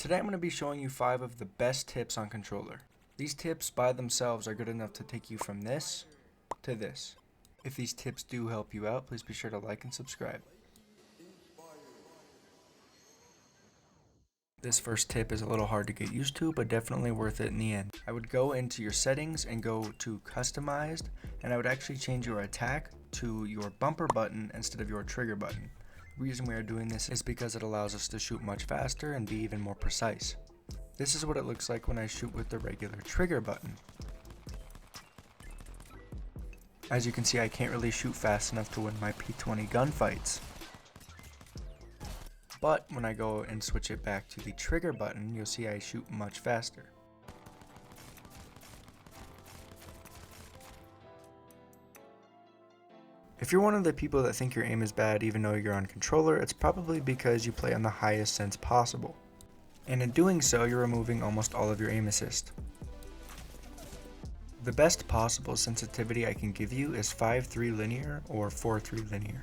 Today I'm going to be showing you 5 of the best tips on controller. These tips by themselves are good enough to take you from this to this. If these tips do help you out, please be sure to like and subscribe. This first tip is a little hard to get used to, but definitely worth it in the end. I would go into your settings and go to customized, and I would actually change your attack to your bumper button instead of your trigger button. The reason we are doing this is because it allows us to shoot much faster and be even more precise. This is what it looks like when I shoot with the regular trigger button. As you can see, I can't really shoot fast enough to win my P20 gunfights. But when I go and switch it back to the trigger button, you'll see I shoot much faster. If you're one of the people that think your aim is bad even though you're on controller, it's probably because you play on the highest sense possible. And in doing so, you're removing almost all of your aim assist. The best possible sensitivity I can give you is 5-3 linear or 4-3 linear.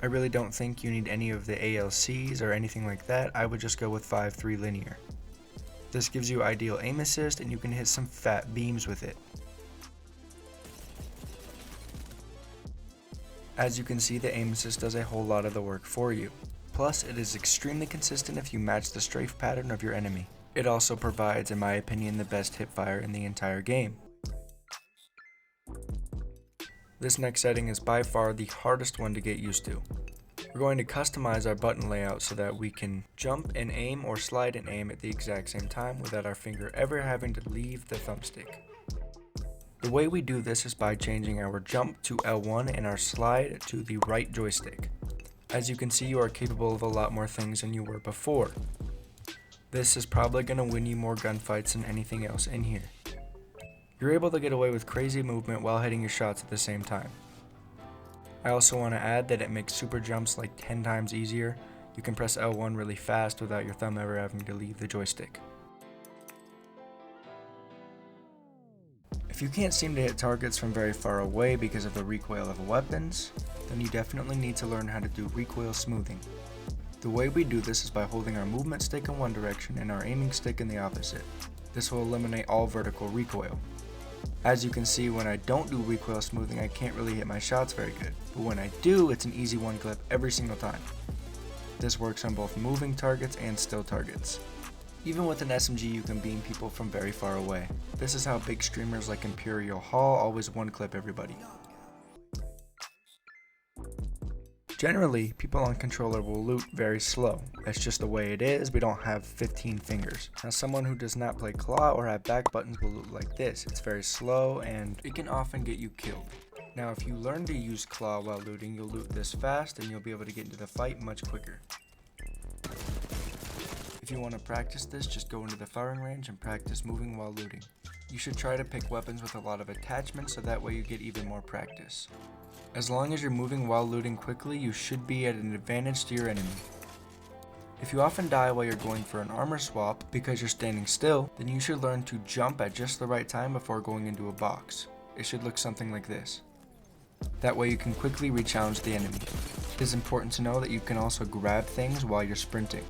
I really don't think you need any of the ALCs or anything like that. I would just go with 5-3 linear. This gives you ideal aim assist and you can hit some fat beams with it. As you can see, the aim assist does a whole lot of the work for you. Plus, it is extremely consistent if you match the strafe pattern of your enemy. It also provides, in my opinion, the best hipfire in the entire game. This next setting is by far the hardest one to get used to. We're going to customize our button layout so that we can jump and aim or slide and aim at the exact same time without our finger ever having to leave the thumbstick. The way we do this is by changing our jump to L1 and our slide to the right joystick. As you can see, you are capable of a lot more things than you were before. This is probably going to win you more gunfights than anything else in here. You're able to get away with crazy movement while hitting your shots at the same time. I also want to add that it makes super jumps like 10 times easier. You can press L1 really fast without your thumb ever having to leave the joystick. If you can't seem to hit targets from very far away because of the recoil of weapons, then you definitely need to learn how to do recoil smoothing. The way we do this is by holding our movement stick in one direction and our aiming stick in the opposite. This will eliminate all vertical recoil. As you can see, when I don't do recoil smoothing, I can't really hit my shots very good, but when I do, it's an easy one clip every single time. This works on both moving targets and still targets. Even with an SMG, you can beam people from very far away. This is how big streamers like Imperial Hall always one-clip everybody. Generally, people on controller will loot very slow. That's just the way it is. We don't have 15 fingers. Now, someone who does not play claw or have back buttons will loot like this. It's very slow and it can often get you killed. Now, if you learn to use claw while looting, you'll loot this fast and you'll be able to get into the fight much quicker. If you want to practice this, just go into the firing range and practice moving while looting. You should try to pick weapons with a lot of attachments so that way you get even more practice. As long as you're moving while looting quickly, you should be at an advantage to your enemy. If you often die while you're going for an armor swap because you're standing still, then you should learn to jump at just the right time before going into a box. It should look something like this. That way you can quickly re-challenge the enemy. It is important to know that you can also grab things while you're sprinting.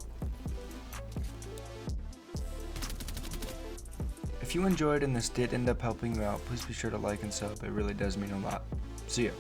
If you enjoyed and this did end up helping you out, please be sure to like and sub. It really does mean a lot. See ya.